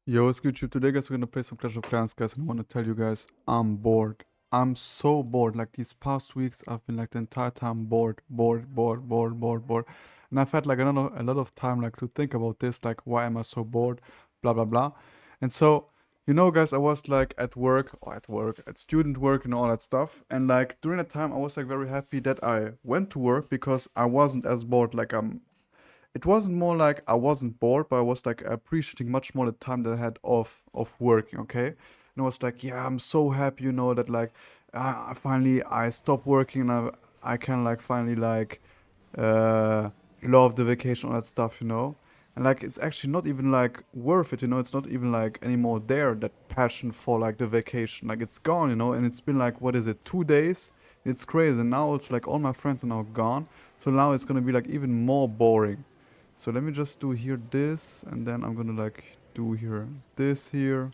Yo, it's good YouTube. Today, guys, we're gonna play some Clash of Clans, guys, and I want to tell you guys, I'm bored. I'm so bored. Like these past weeks, I've been like the entire time bored. And I've had like a lot of time like to think about this, like why am I so bored, blah blah blah. And so, guys, I was like at student work and all that stuff. And like during that time, I was like very happy that I went to work because I wasn't as bored. Like it wasn't more like I wasn't bored, but I was like appreciating much more the time that I had of working, okay? And I was like, yeah, I'm so happy, that like I stopped working and I can like finally like uh love the vacation, all that stuff, And like it's actually not even like worth it, it's not even like anymore there, that passion for like the vacation. Like it's gone, and it's been like what is it, 2 days? It's crazy. And now it's like all my friends are now gone. So now it's gonna be like even more boring. So let me just do here this, and then I'm gonna like do here this here.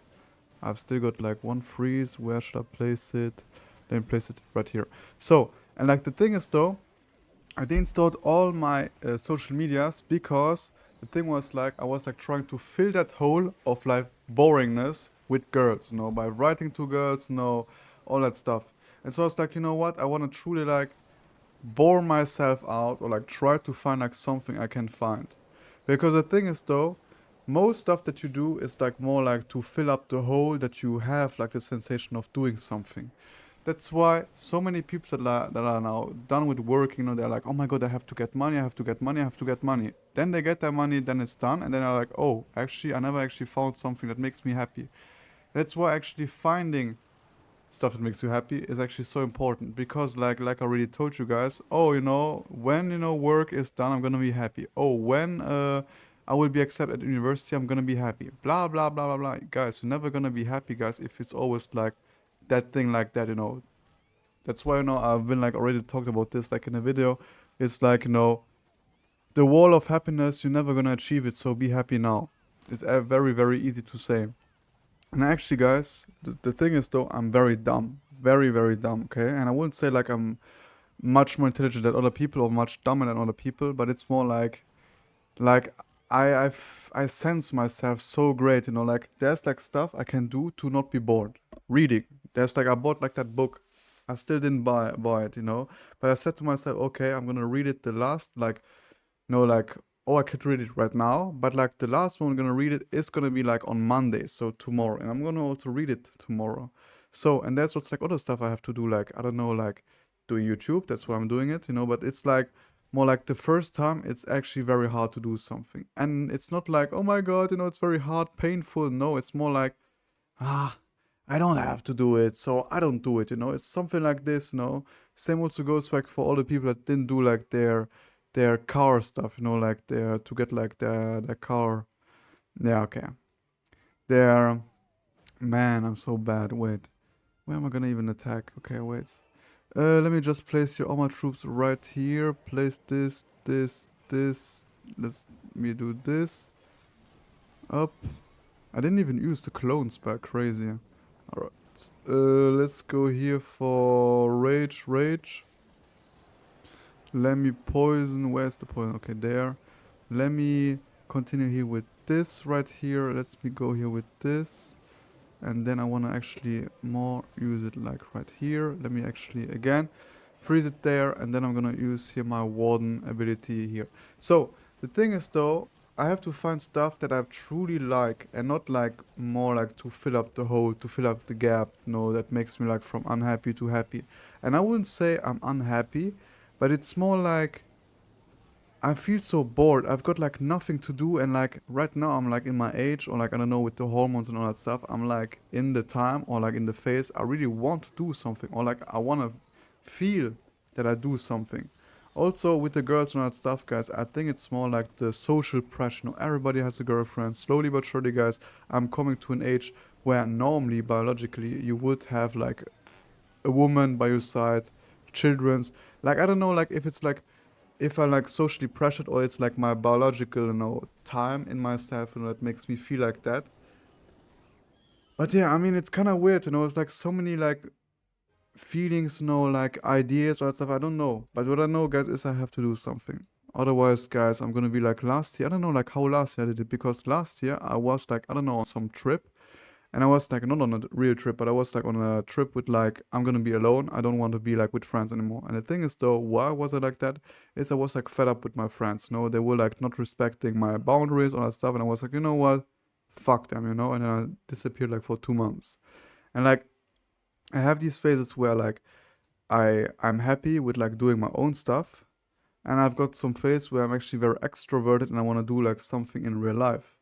I've still got like one freeze. Where should I place it? Let me place it right here. So, and like the thing is though, I deinstalled all my social medias because the thing was like I was like trying to fill that hole of like boringness with girls, by writing to girls, all that stuff. And so I was like, you know what? I want to truly like bore myself out or like try to find like something I can find. Because the thing is though, most stuff that you do is like more like to fill up the hole that you have, like the sensation of doing something. That's why so many people that are now done with work, they're like, oh my god, I have to get money, I have to get money, I have to get money. Then they get their money, then it's done, and then they're like, oh, actually, I never actually found something that makes me happy. That's why actually finding stuff that makes you happy is actually so important because like I already told you guys, oh, when work is done, I'm gonna be happy. Oh, when I will be accepted at university, I'm gonna be happy. Blah blah blah blah blah. Guys, you're never gonna be happy, guys, if it's always like that thing like that. That's why I've been like already talked about this like in a video. It's like the wall of happiness, you're never gonna achieve it, so be happy now. It's very very easy to say. And actually, guys, the thing is though, I'm very dumb, very very dumb. Okay, and I wouldn't say like I'm much more intelligent than other people or much dumber than other people, but it's more like I sense myself so great. Like there's like stuff I can do to not be bored. Reading. There's like I bought like that book. I still didn't buy it, but I said to myself, okay, I'm gonna read it the last like like, oh, I could read it right now, but like the last one I'm gonna read it is gonna be like on Monday, so tomorrow, and I'm gonna also read it tomorrow. So, and that's what's like other stuff I have to do, like, I don't know, like doing YouTube, that's why I'm doing it, but it's like more like the first time it's actually very hard to do something. And it's not like, oh my god, it's very hard, painful. No, it's more like, ah, I don't have to do it, so I don't do it. It's something like this. Same also goes like for all the people that didn't do like their car stuff, like their to get like their car. Yeah, okay. Their man, I'm so bad. Wait, where am I gonna even attack? Okay, wait. Let me just place here all my troops right here. Place this. Let's me do this up. I didn't even use the clone spell. Crazy. Alright. Let's go here for rage. Let me poison. Where's the poison? Okay, there. Let me continue here with this right here. Let's me go here with this. And then I want to actually more use it like right here. Let me actually again freeze it there. And then I'm going to use here my warden ability here. So the thing is though, I have to find stuff that I truly like and not like more like to fill up the hole, to fill up the gap, that makes me like from unhappy to happy. And I wouldn't say I'm unhappy, but it's more like I feel so bored. I've got like nothing to do, and like right now I'm like in my age, or like I don't know, with the hormones and all that stuff. I'm like in the time or like in the phase. I really want to do something, or like I want to feel that I do something. Also with the girls and all that stuff, guys, I think it's more like the social pressure. Everybody has a girlfriend. Slowly but surely, guys, I'm coming to an age where normally biologically you would have like a woman by your side, children's. Like I don't know, like if it's like if I like socially pressured or it's like my biological, time in myself, that makes me feel like that. But yeah, I mean, it's kind of weird, it's like so many like feelings, like ideas or stuff. I don't know. But what I know, guys, is I have to do something. Otherwise, guys, I'm gonna be like last year. I don't know like how last year I did it, because last year I was like, I don't know, on some trip. And I was like, not on a real trip, but I was like on a trip with like, I'm gonna be alone. I don't want to be like with friends anymore. And the thing is though, why was I like that? Is I was like fed up with my friends. No, they were like not respecting my boundaries, all that stuff. And I was like, you know what? Fuck them, you know? And then I disappeared like for 2 months. And like, I have these phases where like I'm happy with like doing my own stuff. And I've got some phase where I'm actually very extroverted and I want to do like something in real life.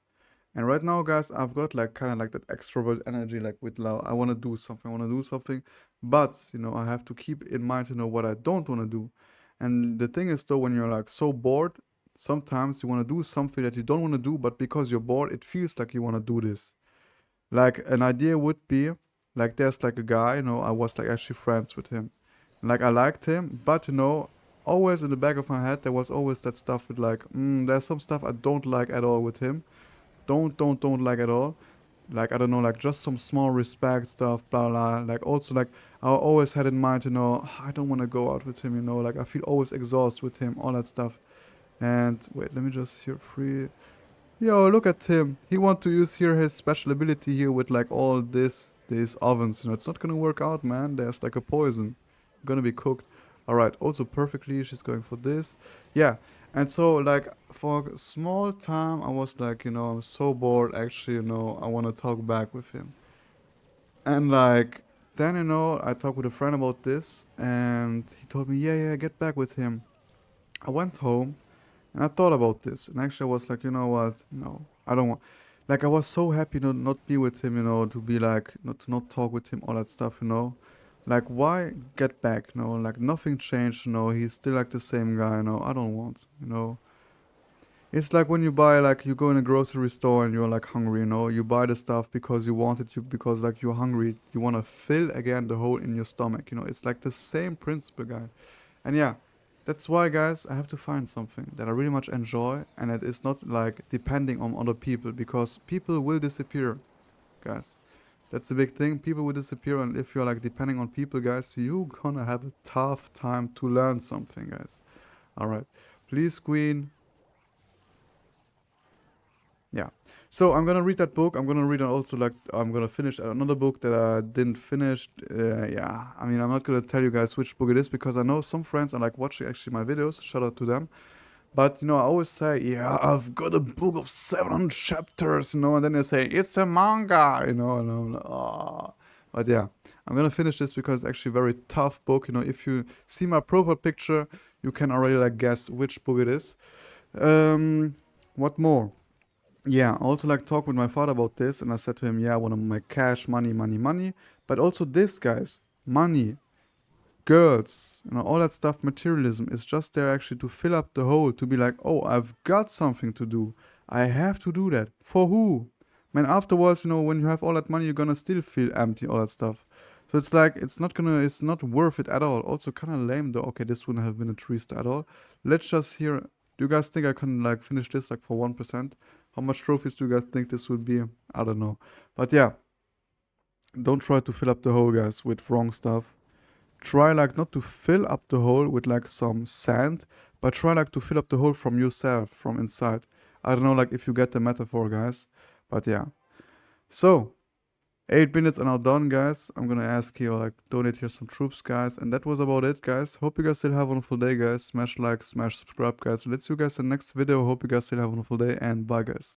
And right now, guys, I've got like kind of like that extrovert energy, like with love. I want to do something. I want to do something, but I have to keep in mind, what I don't want to do. And the thing is, though, when you're like so bored, sometimes you want to do something that you don't want to do, but because you're bored, it feels like you want to do this. Like an idea would be, like there's like a guy, I was like actually friends with him, like I liked him, but always in the back of my head there was always that stuff with like, there's some stuff I don't like at all with him, don't like at all. Like I don't know, like just some small respect stuff, blah blah. Like also like I always had in mind, I don't want to go out with him, like I feel always exhausted with him, all that stuff. And wait, let me just hear free. Yo, look at him. He want to use here his special ability here with like all these ovens. It's not gonna work out, man. There's like a poison. Gonna be cooked. Alright, also perfectly, she's going for this. Yeah. And so like for a small time I was like, I'm so bored actually, I wanna talk back with him. And like then I talked with a friend about this and he told me, yeah, get back with him. I went home and I thought about this, and actually I was like, you know what? No, I don't want. Like I was so happy to not be with him, to be like, not to not talk with him, all that stuff. Like why get back? Like nothing changed. He's still like the same guy. I don't want. It's like when you buy like you go in a grocery store and you're like hungry. You buy the stuff because you want it, because like you're hungry. You want to fill again the hole in your stomach. It's like the same principle, guy. And yeah, that's why, guys, I have to find something that I really much enjoy and that is not like depending on other people, because people will disappear, guys. That's the big thing. People will disappear, and if you're like depending on people, guys, you're gonna have a tough time to learn something, guys. All right, please, Queen. Yeah. So I'm gonna read that book. I'm gonna read also like I'm gonna finish another book that I didn't finish. Yeah. I mean, I'm not gonna tell you guys which book it is because I know some friends are like watching actually my videos. Shout out to them. But I always say, yeah, I've got a book of 700 chapters, and then they say it's a manga, and I'm like, oh. But yeah, I'm gonna finish this because it's actually a very tough book. If you see my profile picture, you can already like guess which book it is. What more? Yeah, I also like talk with my father about this, and I said to him, yeah, I want to make cash, money, money, money. But also this, guys, money, girls, all that stuff, materialism is just there actually to fill up the hole, to be like, oh, I've got something to do. I have to do that. For who? Man, afterwards, when you have all that money, you're gonna still feel empty, all that stuff. So it's like, it's not worth it at all. Also kind of lame though. Okay, this wouldn't have been a 3 star at all. Let's just hear, do you guys think I can like finish this like for 1%? How much trophies do you guys think this would be? I don't know. But yeah, don't try to fill up the hole, guys, with wrong stuff. Try like not to fill up the hole with like some sand, but try like to fill up the hole from yourself, from inside. I don't know like if you get the metaphor, guys. But yeah. So 8 minutes are now done, guys. I'm gonna ask you like donate here some troops, guys. And that was about it, guys. Hope you guys still have a wonderful day, guys. Smash like, smash subscribe, guys. Let's see you guys in the next video. Hope you guys still have a wonderful day and bye, guys.